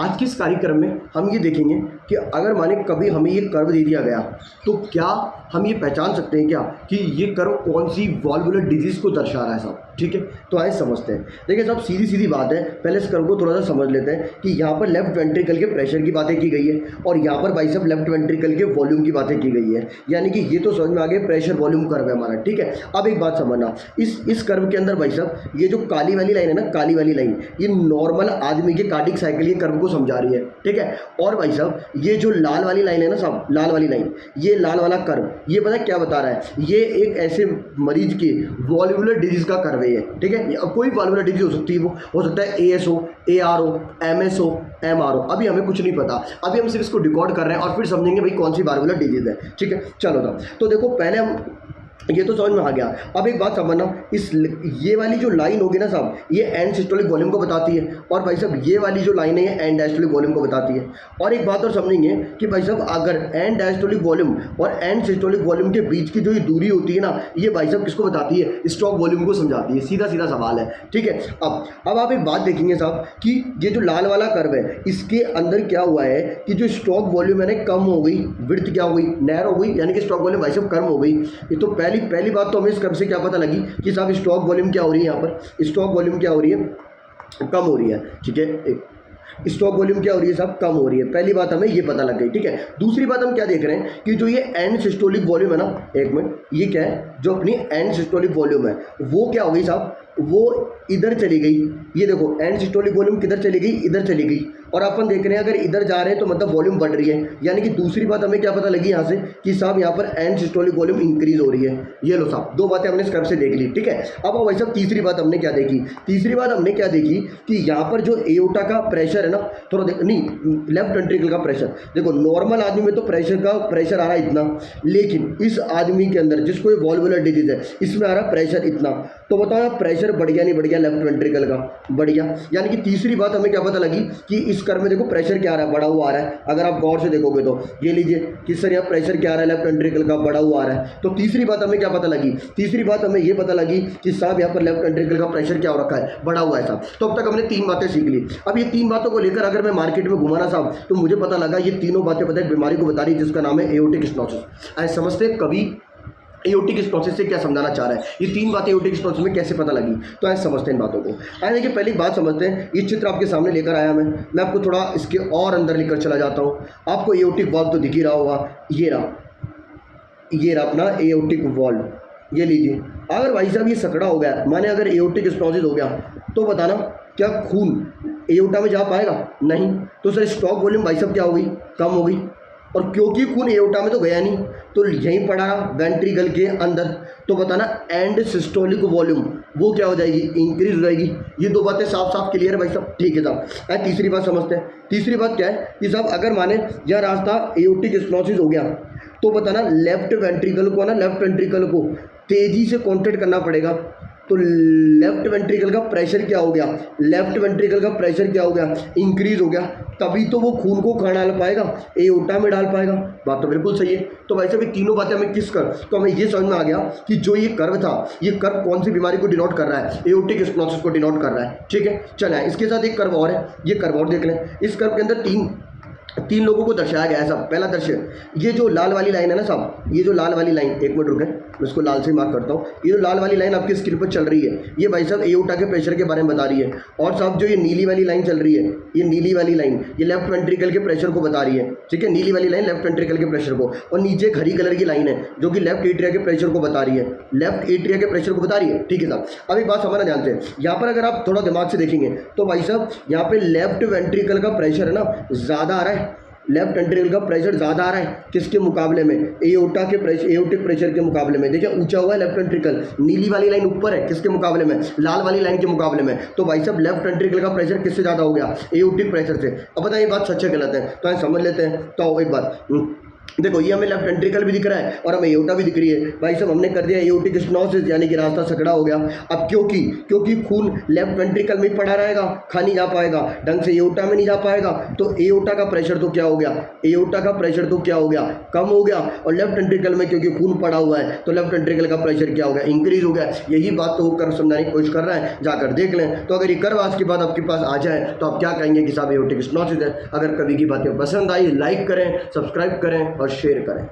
आज के इस कार्यक्रम में हम ये देखेंगे कि अगर माने कभी हमें ये कर्व दे दिया गया तो क्या हम ये पहचान सकते हैं क्या कि ये कर्व कौन सी वॉल्वुलर डिजीज को दर्शा रहा है साहब। ठीक है, तो आइए समझते हैं। देखिए साहब, सीधी सीधी बात है, पहले इस कर्व को थोड़ा सा समझ लेते हैं कि यहाँ पर लेफ्ट वेंट्रिकल के प्रेशर की बातें की गई है और यहाँ पर भाई साहब लेफ्ट वेंट्रिकल के वॉल्यूम की बातें की गई है। यानी कि ये तो समझ में आ गया, प्रेशर वॉल्यूम कर्व है हमारा। ठीक है, अब एक बात समझना, इस कर्व के अंदर भाई साहब ये जो काली वाली लाइन है ना, काली वाली लाइन, ये नॉर्मल आदमी के कार्डिक साइकिल के कर्व को समझा रही है। ठीक है, और भाई साहब ये जो लाल वाली लाइन है ना साहब, लाल वाली लाइन, ये लाल वाला कर्व, ये पता है क्या बता रहा है? ये एक ऐसे मरीज की वॉल्वुलर डिजीज का कर्व है। ठीक है, कोई वॉल्वुलर डिजीज हो सकती है, वो हो सकता है ASO, ARO, MSO, MRO। अभी हमें कुछ नहीं पता, अभी हम सिर्फ इसको डिकोड कर रहे हैं और फिर समझेंगे भाई कौन सी वॉल्वुलर डिजीज है। ठीक है, चलो साहब, तो देखो पहले हम, ये तो समझ में आ गया। अब एक बात समझना, ये वाली जो लाइन होगी ना साहब, ये एंड सिस्टोलिक वॉल्यूम को बताती है, और भाई साहब ये वाली जो लाइन है ये एंड डायस्टोलिक वॉल्यूम को बताती है। और एक बात और समझेंगे कि भाई साहब अगर एंड डायस्टोलिक वॉल्यूम और एंड सिस्टोलिक वॉल्यूम के बीच की जो ये दूरी होती है ना, ये भाई साहब किसको बताती है? स्ट्रोक वॉल्यूम को समझाती है। सीधा सीधा सवाल है। ठीक है, अब आप एक बात देखेंगे साहब कि ये जो लाल वाला कर्व है, इसके अंदर क्या हुआ है कि जो स्ट्रोक वॉल्यूम है ना कम हो गई, विड्थ क्या हो गई? नैरो हो गई, यानी कि स्ट्रोक वॉल्यूम भाई साहब कम हो गई। ये तो पहली बात तो हमें इस कर्व से क्या पता लगी कि साहब स्ट्रोक वॉल्यूम क्या हो रही है, यहाँ पर स्ट्रोक वॉल्यूम क्या हो रही है? कम हो रही है। ठीक है, स्ट्रोक वॉल्यूम क्या हो रही है साहब? कम हो रही है। पहली बात हमें ये पता लग गई। ठीक है, दूसरी बात हम क्या देख रहे हैं कि जो ये एंड सिस्टोलिक वॉल्यूम है ना, एक मिनट, ये क्या है? जो अपनी एंड सिस्टोलिक वॉल्यूम है वो क्या हो गई साहब? वो इधर चली गई। ये देखो एंड सिस्टोलिक वॉल्यूम किधर चली गई? इधर चली गई। और अपन देख रहे हैं अगर इधर जा रहे हैं तो मतलब वॉल्यूम बढ़ रही है। यानी कि दूसरी बात हमें क्या पता लगी यहाँ से कि साहब यहाँ पर एंड सिस्टोलिक वॉल्यूम इंक्रीज हो रही है। ये लो साहब, दो बातें हमने इस कर्व से देख ली। ठीक है, अब भाई साहब तीसरी बात हमने क्या देखी? तीसरी बात हमने क्या देखी कि यहाँ पर जो एओर्टा का प्रेशर है ना, थोड़ा नहीं, लेफ्ट वेंट्रिकल का प्रेशर, देखो नॉर्मल आदमी में तो प्रेशर आ रहा है इतना, लेकिन इस आदमी के अंदर जिसको ये वॉल्वुलर डिजीज है, इसमें आ रहा प्रेशर इतना। तो बताओ प्रेशर बढ़ गया नहीं बढ़ गया? लेफ्ट वेंट्रिकल का बढ़ गया। यानी कि तीसरी बात हमें क्या पता लगी कि इस कर्व में देखो प्रेशर क्या आ रहा है? बढ़ा हुआ आ रहा है। अगर आप गौर से देखोगे तो ये लीजिए कि सर यहाँ प्रेशर क्या आ रहा है? लेफ्ट वेंट्रिकल का बढ़ा हुआ आ रहा है। तो तीसरी बात हमें क्या पता लगी? तीसरी बात हमें ये पता लगी कि साहब यहाँ पर लेफ्ट वेंट्रिकल का प्रेशर क्या हो रखा है? बढ़ा हुआ है साहब। तो अब तक हमने तीन बातें सीख ली। अब ये तीन बातों को लेकर अगर मैं मार्केट में घुमाना साहब, तो मुझे पता लगा ये तीनों बातें पता है बीमारी को बता रही है जिसका नाम है एओर्टिक स्टेनोसिस। ऐसे समझते कभी एओर्टिक स्टेनोसिस से क्या समझाना चाह रहा है? ये तीन बातें एओर्टिक स्टेनोसिस में कैसे पता लगी? तो ऐसे समझते हैं इन बातों को। आए देखिए पहली बात समझते हैं, ये चित्र आपके सामने लेकर आया मैं आपको थोड़ा इसके और अंदर लेकर चला जाता हूँ। आपको एओर्टिक वाल्व तो दिख ही रहा होगा, ये रहा अपना एओर्टिक वाल्व। ये लीजिए, अगर भाई साहब ये सकड़ा हो गया, माने अगर एओर्टिक स्टेनोसिस हो गया, तो बताना क्या खून एओर्टा में जा पाएगा? नहीं। तो सर स्ट्रोक वॉल्यूम भाई साहब क्या हो गई? कम हो गई। और क्योंकि खून एओर्टा में तो गया नहीं, तो यहीं पड़ा वेंट्रिकल के अंदर, तो बताना एंड सिस्टोलिक वॉल्यूम वो क्या हो जाएगी? इंक्रीज हो जाएगी। ये दो बातें साफ साफ क्लियर है भाई साहब? ठीक है साहब। तीसरी बात समझते हैं। तीसरी बात क्या है कि साहब अगर माने यह रास्ता एओर्टिक स्टेनोसिस हो गया, तो बताना लेफ्ट वेंट्रिकल को तेजी से कॉन्ट्रैक्ट करना पड़ेगा। तो लेफ्ट वेंट्रिकल का प्रेशर क्या हो गया? लेफ्ट वेंट्रिकल का प्रेशर क्या हो गया? इंक्रीज हो गया। तभी तो वो खून को कहाँ डाल पाएगा? एओर्टा में डाल पाएगा। बात तो बिल्कुल सही है। तो वैसे भी तीनों बातें हमें किस कर, तो हमें ये समझ में आ गया कि जो ये कर्व था, ये कर्व कौन सी बीमारी को डिनोट कर रहा है? एओर्टिक स्टेनोसिस को डिनोट कर रहा है। ठीक है, चला इसके साथ एक कर्व और है, ये कर्व और देख लें। इस कर्व के अंदर तीन लोगों को दर्शाया गया है साहब। पहला दृश्य, ये जो लाल वाली लाइन है ना साहब, ये जो लाल वाली लाइन, एक मिनट रुकें मैं इसको लाल से मार्क करता हूँ। ये जो लाल वाली लाइन आपकी स्क्रीन पर चल रही है, ये भाई साहब एओर्टा के प्रेशर के बारे में बता रही है। और साहब जो ये नीली वाली लाइन चल रही है, ये नीली वाली लाइन, ये लेफ्ट वेंट्रिकल के प्रेशर को बता रही है। ठीक है, नीली वाली लाइन लेफ्ट वेंट्रिकल के प्रेशर को, और नीचे एक हरी कलर की लाइन है जो कि लेफ्ट एट्रिया के प्रेशर को बता रही है। लेफ्ट एट्रिया के प्रेशर को बता रही है। ठीक है साहब, अब एक बात समझना जानते हैं, यहाँ पर अगर आप थोड़ा दिमाग से देखेंगे तो भाई साहब यहाँ पे लेफ्ट वेंट्रिकल का प्रेशर है ना ज़्यादा आ रहा है। लेफ्ट वेंट्रिकल का प्रेशर ज़्यादा आ रहा है किसके मुकाबले में? एओर्टा के प्रेशर, एओर्टिक प्रेशर के मुकाबले में। देखिए ऊंचा हुआ है लेफ्ट वेंट्रिकल, नीली वाली लाइन ऊपर है किसके मुकाबले में? लाल वाली लाइन के मुकाबले में। तो भाई साहब लेफ्ट वेंट्रिकल का प्रेशर किससे ज़्यादा हो गया? एओर्टिक प्रेशर से। अब बताइए बात सच है गलत है? तो समझ लेते हैं। तो एक बात, देखो ये हमें लेफ्ट वेंट्रिकल भी दिख रहा है और हमें एओर्टा भी दिख रही है। भाई साहब हमने कर दिया एओर्टिक स्टेनोसिस, यानी कि रास्ता सकड़ा हो गया। अब क्योंकि खून लेफ्ट वेंट्रिकल में ही पड़ा रहेगा, खा नहीं जा पाएगा ढंग से, एओर्टा में नहीं जा पाएगा, तो एओर्टा का प्रेशर तो क्या हो गया, एओर्टा का प्रेशर तो क्या हो गया, कम हो गया। और लेफ्ट वेंट्रिकल में क्योंकि खून पड़ा हुआ है तो लेफ्ट वेंट्रिकल का प्रेशर क्या हो गया, इंक्रीज हो गया। यही बात तो कर्व समझाने की कोशिश कर रहा है, जाकर देख लें। तो अगर ये कर्व आज के बाद आपके पास आ जाए तो आप क्या कहेंगे कि साहब एओर्टिक स्टेनोसिस है। अगर कभी की बातें पसंद आई लाइक करें, सब्सक्राइब करें और शेयर करें।